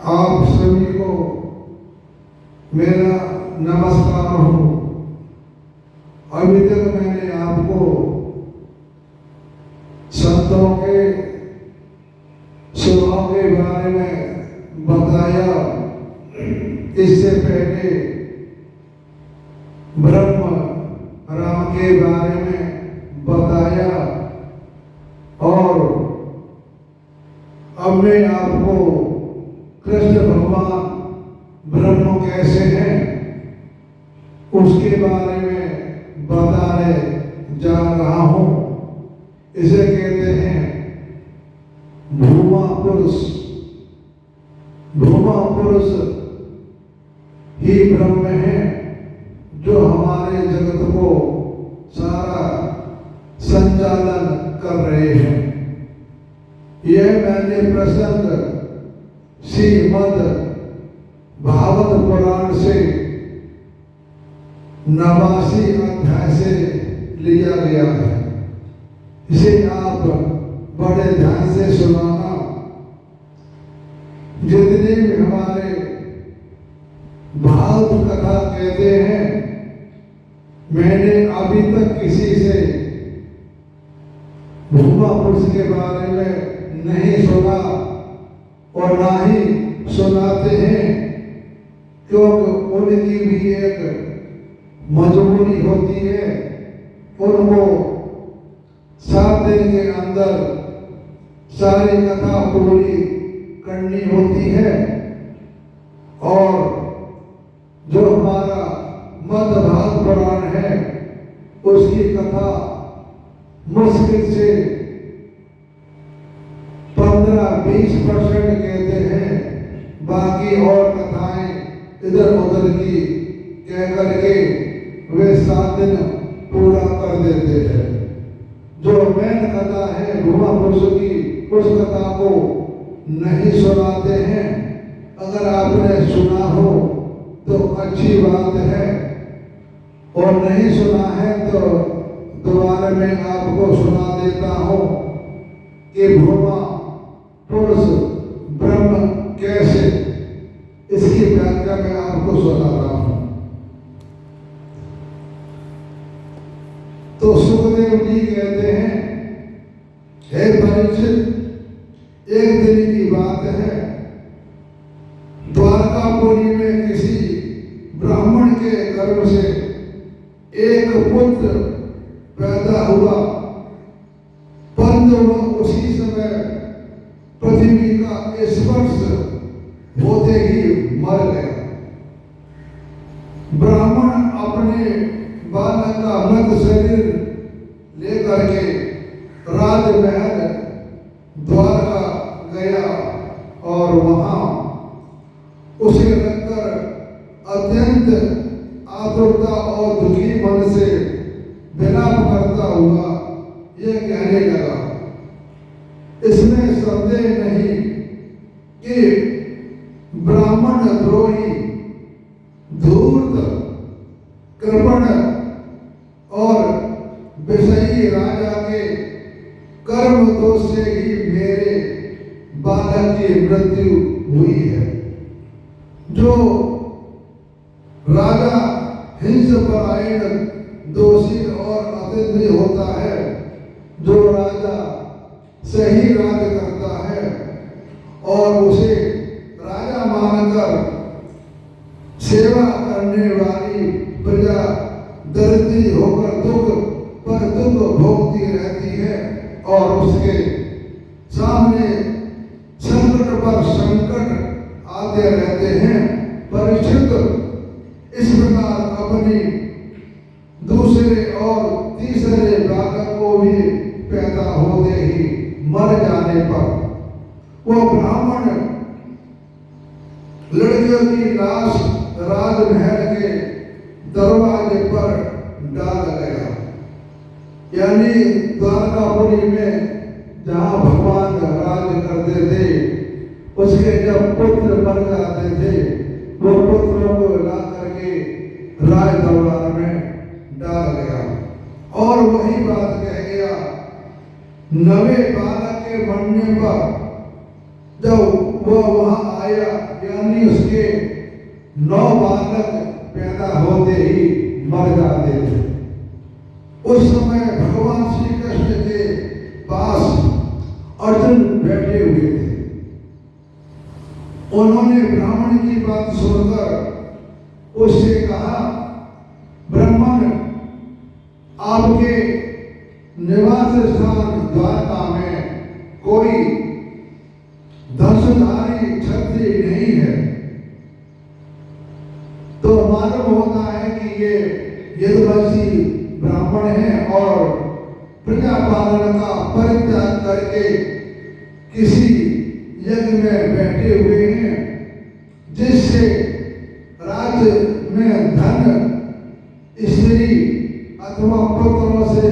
आप सभी को मेरा नमस्कार हो। अभी तक मैंने आपको संतों के स्वभाव के बारे में बताया। इससे पहले ब्रह्म राम के बारे में बताया और अब मैं आपको कृष्ण भगवान ब्रह्म कैसे हैं उसके बारे में बताने जा रहा हूं। इसे कहते हैं भूमा पुरुष। भूमा पुरुष ही ब्रह्म है जो हमारे जगत को सारा संचालन कर रहे हैं। यह मैंने प्रसंग श्रीमद् भागवत पुराण से 89 अध्याय से लिया गया है। इसे आप बड़े ध्यान से सुनाना। जितने भी हमारे भागवत कथा कहते हैं, मैंने अभी तक किसी से भूमा पुरुष के बारे में नहीं सुना और ना ही सुनाते हैं, क्योंकि उनकी भी एक मजबूरी होती है। उनको 7 दिन के अंदर सारी कथा पूरी करनी होती है और जो हमारा मद्भागवत पुराण है उसकी कथा मुश्किल से 15-20% कहते हैं। बाकी और कथाएं इधर उधर की कह करके वे 7 दिन पूरा कर देते हैं। जो मेन कथा है भूमा पुरुष की, उस कथा को नहीं सुनाते हैं। अगर आपने सुना हो तो अच्छी बात है और नहीं सुना है तो दोबारा मैं आपको सुना देता हूं कि भूमा पुरुष ब्रह्म कैसे, इसकी व्याख्या मैं आपको सुनाता हूं। तो सुखदेव जी कहते हैं, हे परीक्षित, एक दिन की बात है, द्वारकापुरी में किसी ब्राह्मण के गर्भ से एक पुत्र पैदा हुआ, परंतु वह उसी समय पृथ्वी का स्पर्श होते ही मर गया। ब्राह्मण अपने बालक का मृत शरीर लेकर के राजमहल द्वारका गया और वहां उसे रखकर अत्यंत आतुरता और दुखी मन से विलाप करता हुआ यह कहने लगा, इसमें संदेह नहीं कि ब्राह्मण द्रोही, धूर्त, कृपण और विषयी राजा के कर्म दोष से ही मेरे बालक की मृत्यु हुई है। जो राजा हिंसपरायण, दोषी और अतिथि होता है, जो राजा सही राज्य करता है और उसे राजा मानकर सेवा करने वाली प्रजा दरिद्री होकर दुख पर दुख भोगती रहती है और उसके सामने संकट पर संकट आते रहते हैं। परीक्षित, इस प्रकार अपनी दूसरे और तीसरे बालक को भी पैदा होते ही मर जाने पर वो ब्राह्मण लड़कियों की लाश राजमहल के दरवाजे पर डाल गया। यानी द्वारकापुरी में जहाँ भगवान राज करते थे, उसके जब पुत्र मर जाते थे, वो पुत्रों को ला करके राज दरबार में डाल गया और वही बात कह गया, नवे बालक के मरने पर जब वह वहां आया, यानी उसके 9 बालक पैदा होते ही मर जाते थे। उस समय भगवान श्री कृष्ण के पास अर्जुन बैठे हुए थे। उन्होंने ब्राह्मण की बात सुनकर उससे कहा, ब्राह्मण, आपके निवास स्थान द्वारका में कोई धनुषधारी क्षत्रिय नहीं है, तो मालूम होता है कि ये यदुवंशी ब्राह्मण है और प्रजा पालन का परित्याग करके किसी यज्ञ में बैठे हुए हैं, जिससे राज्य में धन, स्त्री अथवा पुत्रों से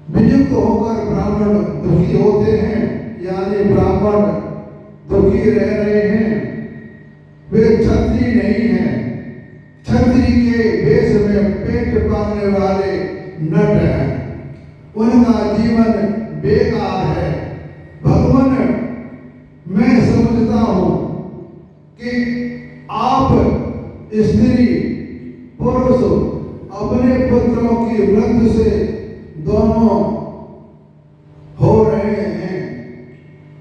वियुक्त होकर ब्राह्मण दुखी होते हैं, यानी ब्राह्मण दुखी रह रहे हैं। वे क्षत्रिय नहीं हैं। क्षत्रिय के वेश में पेट पालने वाले नट हैं, उनका जीवन बेकार है। भगवान, मैं समझता हूं कि आप स्त्री पुरुष अपने पुत्रों की मृत्यु से दोनों हो रहे हैं।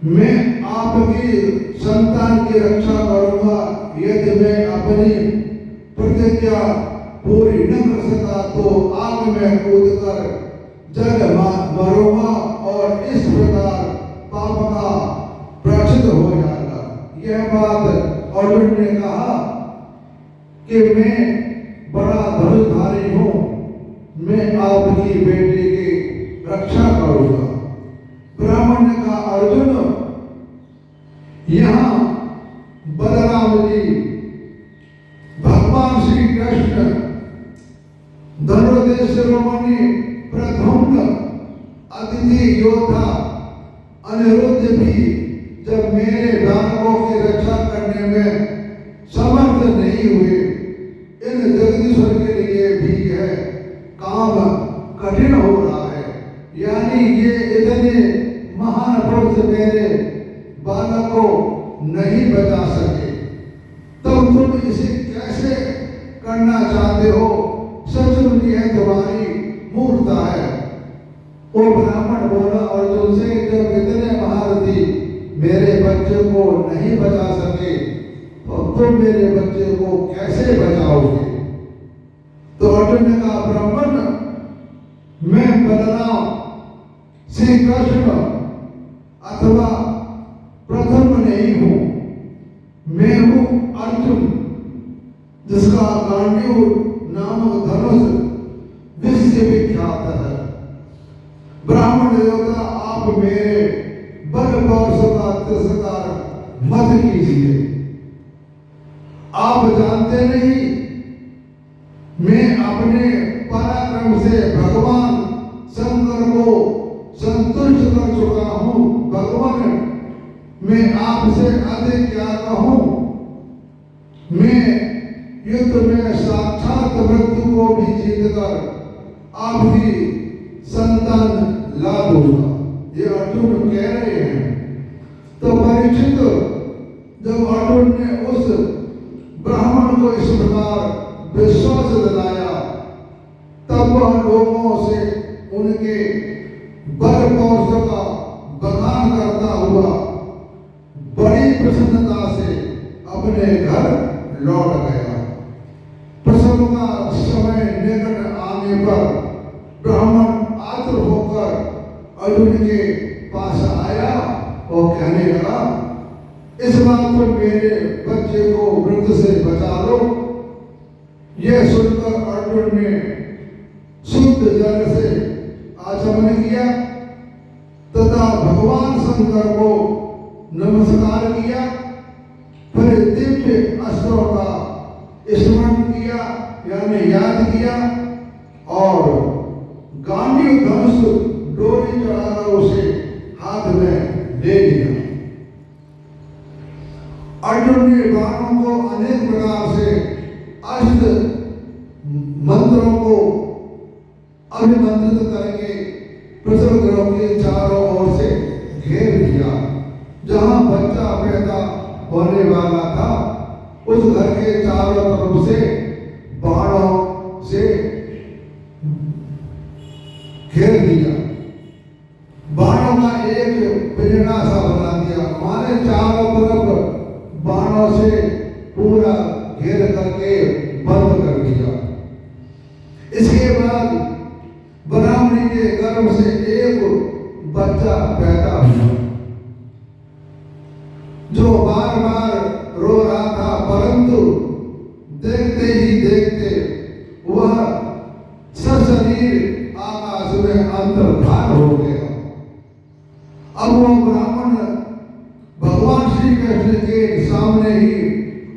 मैं आपकी संतान की रक्षा करूंगा। यदि मैं अपनी प्रतिज्ञा पूरी न कर सका तो आग में कूदकर जल मरूंगा और इस प्रकार पाप का प्रायश्चित हो जाएगा। यह बात अर्जुन ने कहा कि मैं बड़ा धनुषधारी हूं, मैं आपकी बेटी की रक्षा करूंगा। ब्राह्मण ने कहा, अर्जुन, यहाँ बलराम जी, भगवान श्री कृष्ण, धनुर्धर शिरोमणि प्रद्युम्न, अतिथि योद्धा अनिरुद्ध भी जब मेरे बालकों की रक्षा करने में समर्थ नहीं हुए, इन जगदीश्वर के लिए भी यह काम कठिन हो रहा है। यानी ये इतने महान पुरुष मेरे बालक को नहीं बचा सके, तो तुम इसे कैसे करना चाहते हो? सचमुच यह तुम्हारी मूर्खता है। वो ब्राह्मण बोला अर्जुन से, जब इतने महारथी मेरे बच्चे को नहीं बचा सके तो तुम मेरे बच्चे को कैसे बचाओगे? तो अर्जुन ने कहा, ब्राह्मण, मैं बलराम श्री कृष्ण अथवा प्रथम नहीं हूं, मैं हूं अर्जुन, जिसका गांडीव नामक धनुष विश्व विख्यात है। ब्राह्मण देवता, आप मेरे बल पौरुष का तिरस्कार मत कीजिए। आप जानते नहीं, मैं अपने पराक्रम से भगवान शंकर को संतुष्ट कर चुका हूं। भगवान, मैं आपसे अधिक क्या कहूं? मैं युद्ध में साक्षात मृत्यु को भी जीतकर आपकी संतान ला दूंगा। ये अर्जुन कह रहे हैं। तो परीक्षित, जब अर्जुन ने उस ब्राह्मण को इस प्रकार विश्वास दिलाया, तब वह लोगों से उनके बल पौरुष का बखान करता हुआ बड़ी प्रसन्नता से अपने घर लौट गया। प्रसव का समय निकट आने पर ब्राह्मण आतुर होकर अर्जुन के पास आया और कहने लगा, इस बात पर मेरे बच्चे को मृत्यु से बचा लो। यह सुनकर अर्जुन ने शुद्ध जल से आचमन किया तथा भगवान शंकर को नमस्कार किया, फिर दिव्य अस्त्रों का स्मरण किया, यानी याद किया, और गांडीव धनुष डोरी चढ़ाकर उसे हाथ में ले लिया। अर्जुन ने बाणों को अनेक प्रकार से अष्ट मंत्रों को अभिमंत्रित करके पृथ्वी ग्रह के चारों ओर से घेर लिया। जहां बच्चा पैदा होने वाला था उस घर के चारों तरफ से बाणों से घेर दिया, बाणों का एक पिंजरा सा बना दिया, हमारे चारों तरफ बाणों से पूरा घेर करके बंद कर दिया। इसके बाद ब्राह्मणी के गर्भ से एक बच्चा पैदा हुआ जो बार बार रो रहा था, परंतु देखते ही देखते वह सशरीर आकाश में अंतर्धान हो गया। अब वो ब्राह्मण भगवान श्री कृष्ण के सामने ही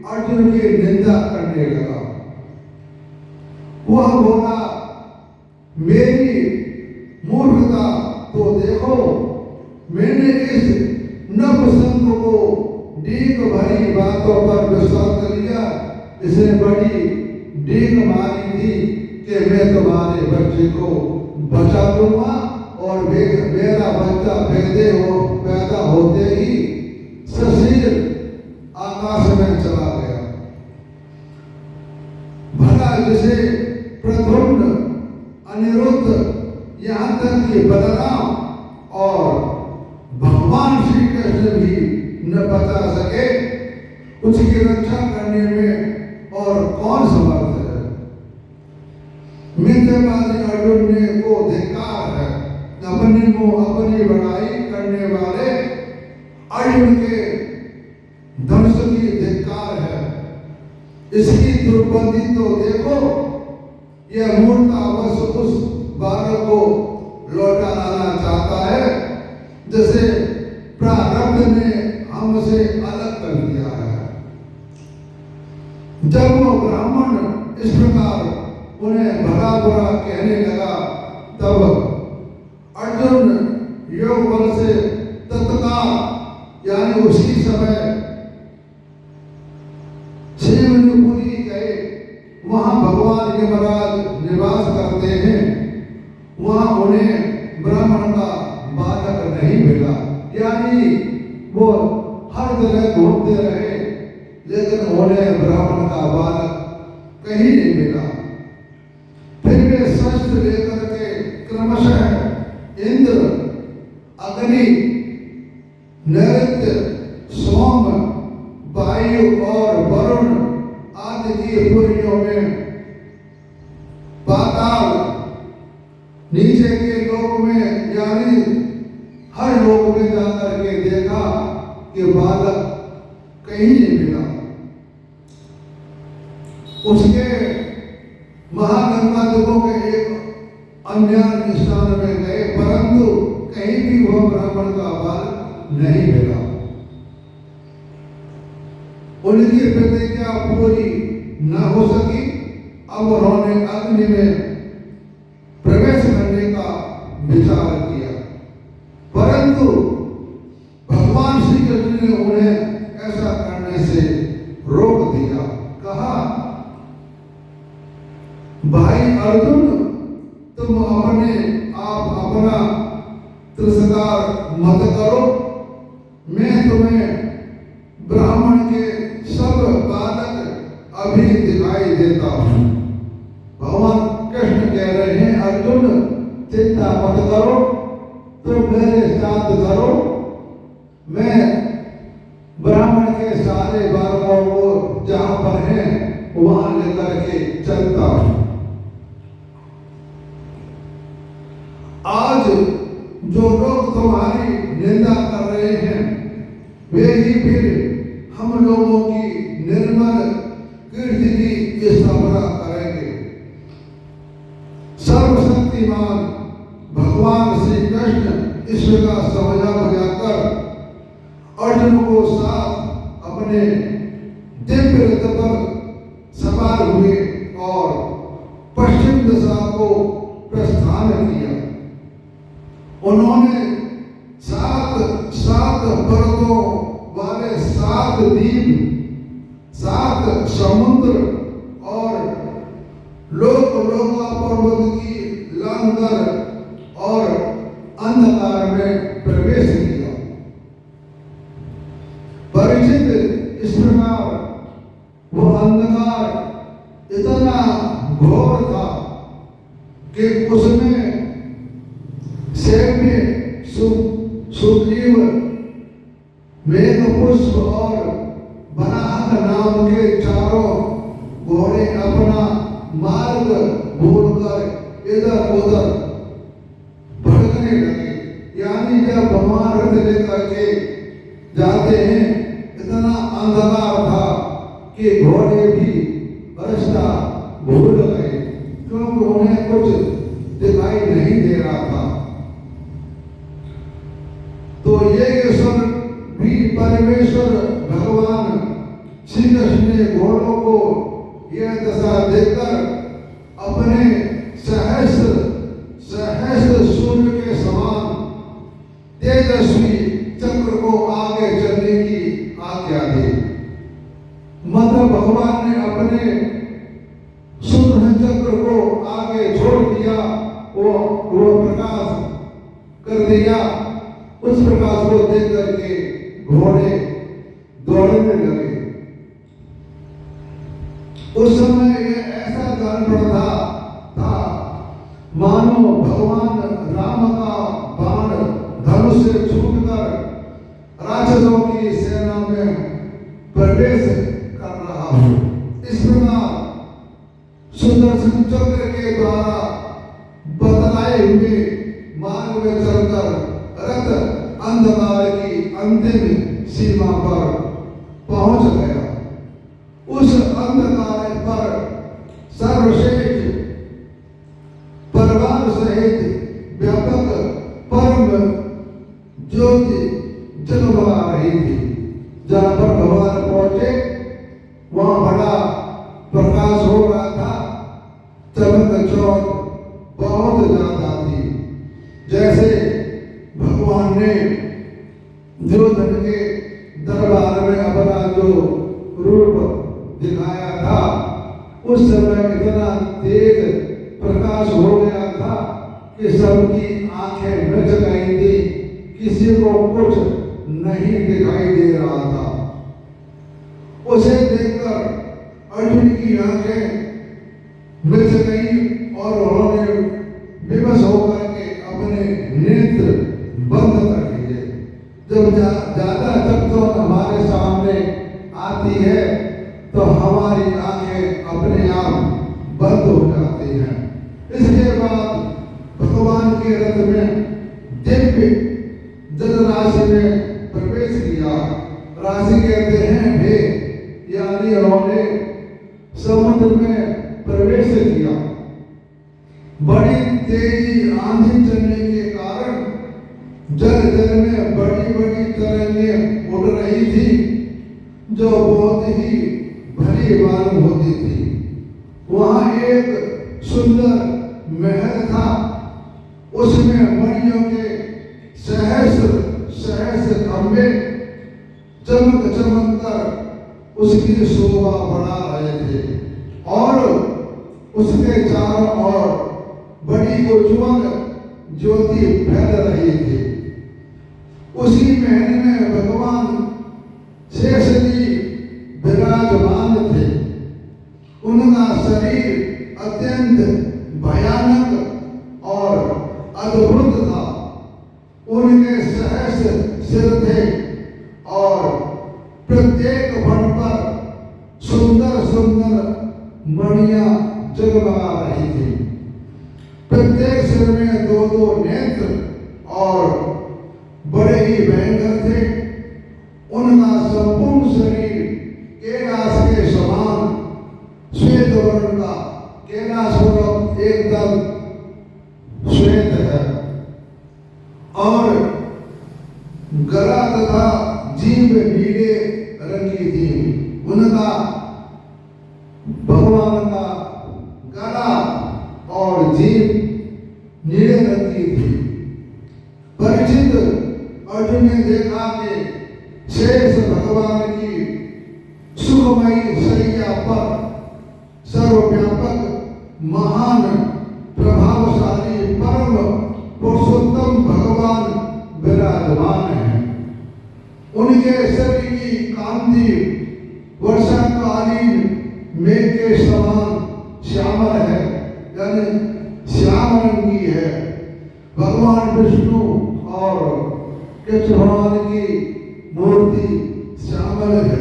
अर्जुन की निंदा करने लगा। वह बोला, मेरी मूर्खता तो देखो, मैंने इस नपुंसक को डींग भरी बातों पर विश्वास कर लिया, इसे बड़ी डींग मारी थी कि मैं तुम्हारे बच्चे को बचा दूंगा और मेरा बच्चा पैदा होते ही सशरीर आकाश में चला गया। भला जिसे प्रद्युम्न, अनिरुद्ध, यहाँ तक कि बलराम और भगवान श्री कृष्ण भी न बचा सके, उसकी रक्षा करने में और कौन समर्थ है? मिथ्यावादी अर्जुन ने को धिक्कार है। अपनी बड़ाई करने वाले अर्जुन के धनुष की धिक्कार है। इसकी दुर्गंधी तो देखो, यह मूर्खावश उस बालक को लौटा लाना चाहता है जैसे प्रारब्ध ने हमसे अलग कर दिया है। जब वो ब्राह्मण इस प्रकार उन्हें भला बुरा कहने लगा, तब अर्जुन योग बल से तत्काल यानी उसी समय शिवपुरी गए। वहां भगवान यमराज निवास करते हैं। वहां उन्हें ब्राह्मण का बालक नहीं मिला, यानी वो हर जगह घूमते रहे लेकिन उन्हें ब्राह्मण का बालक कहीं नहीं मिला। फिर वे शस्त्र लेकर के क्रमशः इंद्र, अग्नि, नैऋत्य, सोम, वायु और वरुण आदि की पुरियों में, पाताल, नीचे के लोक में यानी हर लोक में जाकर के देखा कि बालक कहीं नहीं मिला। उसके महागंगाधकों के एक अन्य स्थान में गए, परंतु कहीं भी वह ब्राह्मण का बालक नहीं मिला। उनकी प्रतिज्ञा पूरी न हो सकी। अब उन्होंने अग्नि में प्रवेश करने का विचार किया, परंतु भगवान श्री कृष्ण ने उन्हें ऐसा करने से रोक दिया। कहा, भाई अर्जुन, तुम अपना तिरस्कार मत करो। मैं तुम्हें ब्राह्मण के सब बालक अभी दिखाई देता हूं। भगवान कृष्ण कह रहे हैं, अर्जुन चिंता मत करो, तुम मेरे साथ करो, मैं ब्राह्मण के सारे बालकों को जहां पर हैं वहां लेकर के चलता हूं। आज जो लोग तुम्हारी निंदा कर रहे हैं वे ही फिर हम लोगों की निर्मल कीर्ति की स्थापना करेंगे। सर्वशक्तिमान भगवान श्री कृष्ण ईश्वर का समझा बुझाकर अर्जुन को साथ अपने दिव्य रथ पर सवार हुए और पश्चिम दिशा को प्रस्थान किया। उन्होंने सात पर्वतों वाले 7 द्वीप, 7 समुद्र और लोका पर्वत की लांघकर और अंधकार में प्रवेश किया। घोर था कि उसमें सैन्य सुग्रीव मेघपुष्प और वराह नाम के चारों घोड़े अपना मार्ग भूलकर इधर उधर भटकने लगे। यानी जब भगवान रथ लेकर के जाते हैं, इतना अंधकार था कि घोड़े भी रास्ता भूल गए, क्योंकि उन्हें कुछ दिखाई नहीं दे रहा था। तो ये सुन भी परमेश्वर भगवान श्री कृष्ण ने घोड़ों को यह दशा देखकर अपने सहस्र सूर्य के समान तेजस्वी चक्र को आगे चलने की आज्ञा दी। मतलब भगवान ने अपने सूर्य चक्र को आगे छोड़ दिया, वो प्रकाश कर दिया। उस प्रकाश को देख करके घोड़े दौड़ने लगे। उस समय ये ऐसा जान पड़ता था मानो भगवान राम का बाण धनुष से छूटकर राक्षसों की सेना में प्रवेश कर रहा हो। इस प्रकार सुदर्शन चक्र के द्वारा बतलाए हुए मार्ग में चलकर रथ अंधकार की अंतिम सीमा पर पहुंच गया। उस अंधकार पर सर्वश्रेष्ठ परिवार सहित व्यापक परम ज्योति जगमगा रही थी। जहां पर भगवान पहुंचे वहां बड़ा प्रकाश हो रहा था, चमक चौक बहुत ज्यादा थी। जैसे भगवान ने दुर्योधन के दरबार में अपना जो रूप दिखाया था, उस समय इतना तेज प्रकाश हो गया था कि सबकी आंखें मिच गई थी, किसी को कुछ नहीं दिखाई दे रहा था। उसे देखकर अर्जुन की आंखें मिच गई और उन्होंने विवश होकर के अपने नेत्र बंद कर दिए। जब ज्यादा तत्व हमारे सामने आती है तो हमारी आंखें अपने आप बंद हो जाती हैं। इसके बाद भगवान के रथ में दिव्य जल राशि में प्रवेश किया। राशि कहते हैं भेद, यानी उन्होंने समुद्र में प्रवेश किया। बड़ी तेजी आंधी चलने के कारण जल में बड़ी बड़ी तरंगें उड़ रही थी, जो बहुत ही भली मालूम होती थी। वहां एक सुंदर महल था, उसमें मणियों के सहस्र खंभे चमक कर उसकी शोभा बढ़ा रहे थे और उसके चारों ओर बड़ी उज्ज्वल ज्योति फैल रही थी। उसी महल में भगवान शेष जी विराजमान थे। उनका शरीर अत्यंत भयानक और अद्भुत था। उनके सहस्र सिर थे और प्रत्येक फण पर सुंदर सुंदर मणियां जगमगा रही थी। प्रत्येक सिर में दो दो नेत्र और बड़े ही भयंकर थे। उनका संपूर्ण शरीर कैलाश के समान श्वेत वर्ण का, कैलाश पर्वत एकदम श्वेत है और गला तथा जीभ नीले रंग की थी। उनका भगवान का गला और जीभ नीले रंग की थी। परिचित अर्जुन ने देखा कि शेष भगवान की सुखमयी शैया पर सर्वव्यापक महान प्रभावशाली परम पुरुषोत्तम भगवान विराजमान है। उनके शरीर की कांति वर्षाकालीन मेघ के समान श्यामल है यानी श्याम रंग की है। भगवान विष्णु और कृष्ण भगवान की मूर्ति श्यामल है।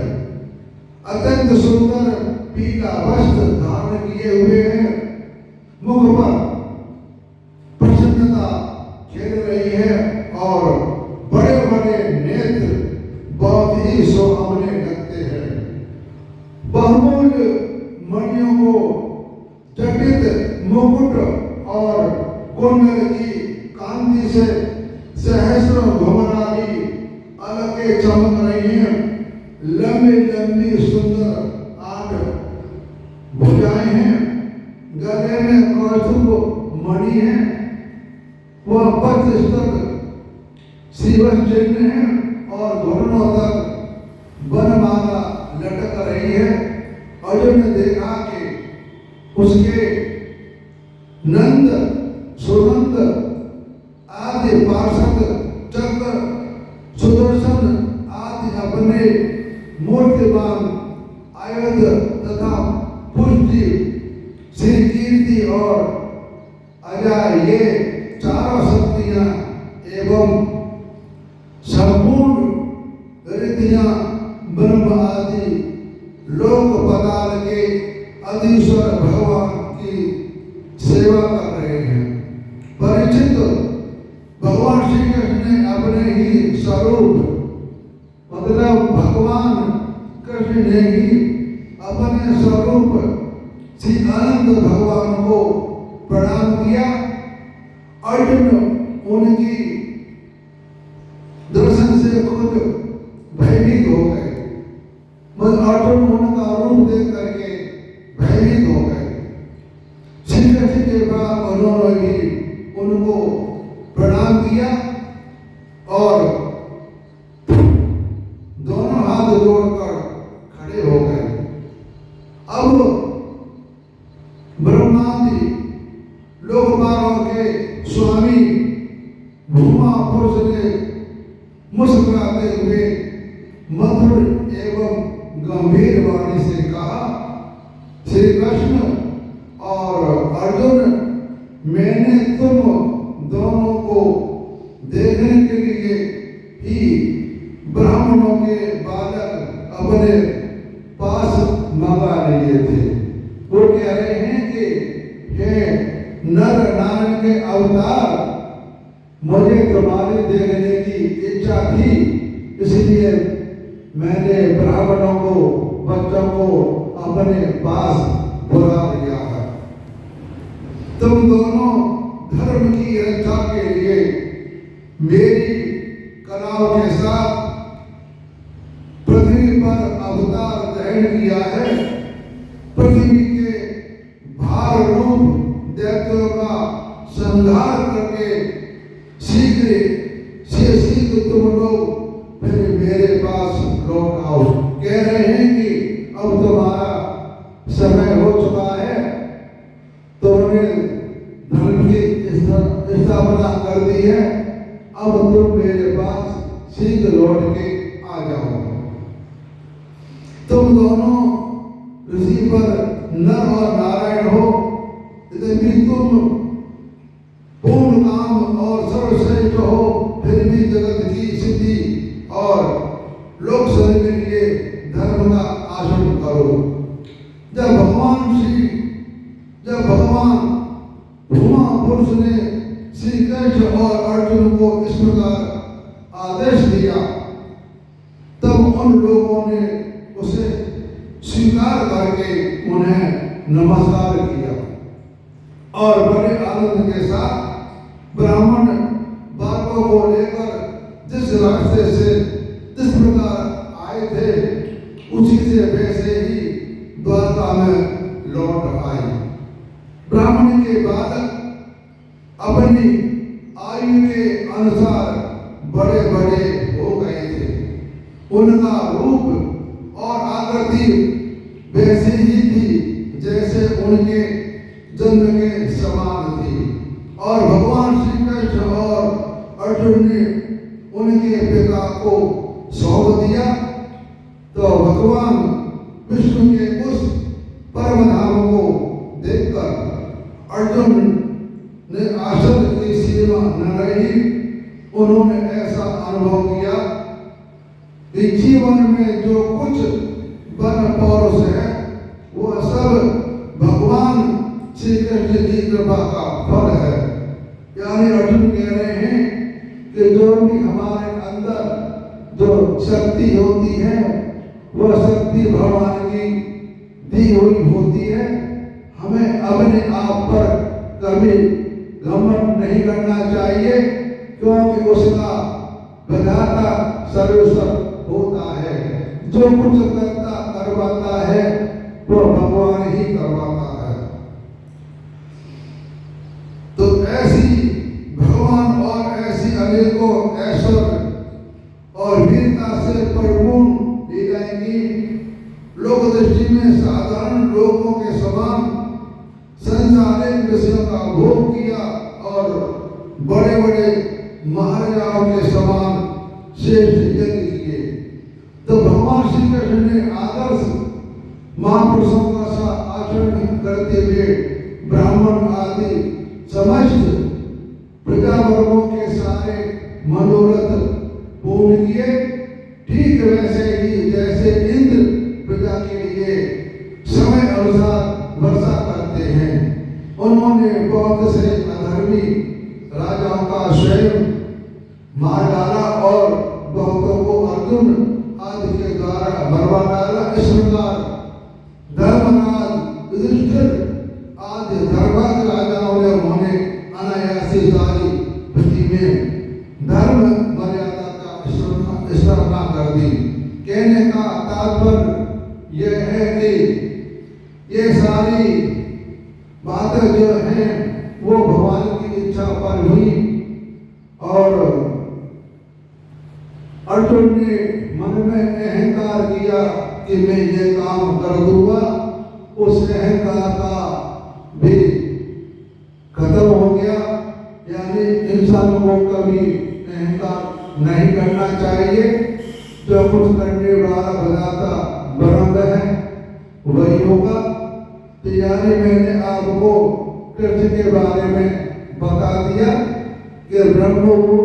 अत्यंत सुंदर पीला वस्त्र धारण किए हुए हैं। मुख पर प्रसन्नता खेल रही है और बड़े बड़े नेत्र बहुत ही शोभाने लगते हैं। बहुमूल्य मणियों को जटित मुकुट और कुंडल की कांति से सहस्रों घुमराली अलकें चमक रही हैं। लंबी लंबी सुंदर 8 भुजाएं हैं। गले में कौस्तुभ मणि है। वह 25 शिवस चिन्ह है और घुटनों तक वनमाला लटक रही है। अर्जुन ने देखा कि उसके नंद सुनंद आदि पार्षद चक्र सुदर्शन आदि अपने मूर्तिमान आयुध तथा पुष्टि श्री कीर्ति और अजय ये चारों शक्तियां एवं संपूर्ण रिद्धियां ब्रह्म आदि लोक पदार्थ के अधीश्वर भगवान की सेवा कर रहे हैं। परिचित भगवान श्री कृष्ण ने अपने ही स्वरूप मतलब भगवान कृष्ण ने ही अपने स्वरूप श्री अनंत भगवान को प्रणाम किया। अर्जुन उनकी दर्शन से खुद भयभीत हो गए। अर्जुन उनका रूप देख करके भयभीत हो गए। श्री कृष्ण के बाद उन्होंने भी उनको प्रणाम किया और दोनों हाथ जोड़कर खड़े हो गए। अब ब्रह्मादि लोकपालों के स्वामी भूमा पुरुष ने मुस्कुराते हुए मधुर एवं गंभीर वाणी से कहा, श्री कृष्ण और अर्जुन, मैंने तुम दोनों को देखने के लिए ही ब्राह्मणों के बालक अपने पास मंगा लिए थे। वो कह रहे हैं कि हे नर नारायण के अवतार, मुझे तुम्हारे देखने की इच्छा थी, इसलिए मैंने ब्राह्मणों को बच्चों को अपने पास बुला लिया है। तुम दोनों धर्म की रक्षा के लिए मेरी कलाओं के साथ पृथ्वी पर अवतार ग्रहण किया है। पृथ्वी के भार रूप दैत्यों का संहार करके शीघ्र तुम लोग फिर मेरे पास लौट आओ। कह रहे हैं कि अब तुम्हारा समय हो चुका है, तुमने धर्म की स्थापना कर दी है, अब तुम मेरे पास शीघ्र लौट के आ जाओ। तुम दोनों ऋषि पर नर और नारायण हो, यद्यपि तुम पूर्ण काम और सर्वश्रेष्ठ हो, फिर भी जगत की सिद्धि और लोक सभी के लिए धर्म का आचरण करो। जब भगवान भूमा पुरुष ने श्री कृष्ण और अर्जुन को इस प्रकार आदेश दिया, तब उन लोगों ने उसे स्वीकार करके उन्हें नमस्कार किया और बड़े आनंद के साथ ब्राह्मण बालकों को लेकर जिस रास्ते से जिस प्रकार आए थे, उसी से वैसे ही द्वारका में लौट आए। ब्राह्मण के बालक अपनी आयु के अनुसार बड़े बड़े हो गए थे। उनका रूप और आकृति वैसी ही थी जैसे उनके जन्म के समान थी। और भगवान श्री कृष्ण और अर्जुन ने उनके पिता को सौंप दिया। तो भगवान विष्णु के उस परम धाम को देखकर अर्जुन इस जीवन में जो कुछ बन पौरुष है वो सब भगवान श्री कृष्ण की कृपा का फल है। यानी अर्जुन कह रहे हैं कि जो भी हमारे अंदर जो शक्ति होती है वह शक्ति भगवान की दी हुई होती है। हमें अपने आप पर कभी घमंड नहीं करना चाहिए, क्योंकि उसका विधाता सर्वस्व होता है। जो कुछ करता करवाता है वो भगवान ही करवाता है। तो ऐसी भगवान और ऐसी अनेकों ऐश्वर्य और वीरता से परिपूर्ण लीलाएं की लोक दृष्टि में साधारण लोगों के समान संसारिक विषयों का भोग किया और बड़े बड़े महाराजाओं के समान श्रेष्ठ यज्ञ किए। तो भगवान श्री कृष्ण ने आदर्श महापुरुषों का सा आचरण करते हुए ब्राह्मण आदि समस्त प्रजा वर्गों के सारे मनोरथ पूर्ण किए। ठीक वैसे ही जैसे इंद्र प्रजा के लिए समय अनुसार वर्षा करते हैं, उन्होंने बहुत से अधर्मी राजाओं का स्वयं मार डाला और बहुतों को अर्जुन आदि के द्वारा मरवा डाला। इस प्रकार धर्मराज युधिष्ठिर आदि धर्मात्म राजाओं ने उन्होंने अनायासी सारी पृथ्वी में धर्म मर्यादा का स्थापना कर दी। कहने का तात्पर्य यह है कि ये सारी बातें जो हैं वो भगवान की इच्छा पर हुई और अर्जुन ने मन में अहंकार किया कि मैं ये काम कर दूंगा। उस अहंकार का भी खत्म हो गया। यानी इंसान को कभी अहंकार नहीं करना चाहिए। जो कुछ करने वाला बनाता ब्रह्म है वही होगा। तो यानी मैंने आपको कृष्ण के बारे में बता दिया कि ब्रह्म को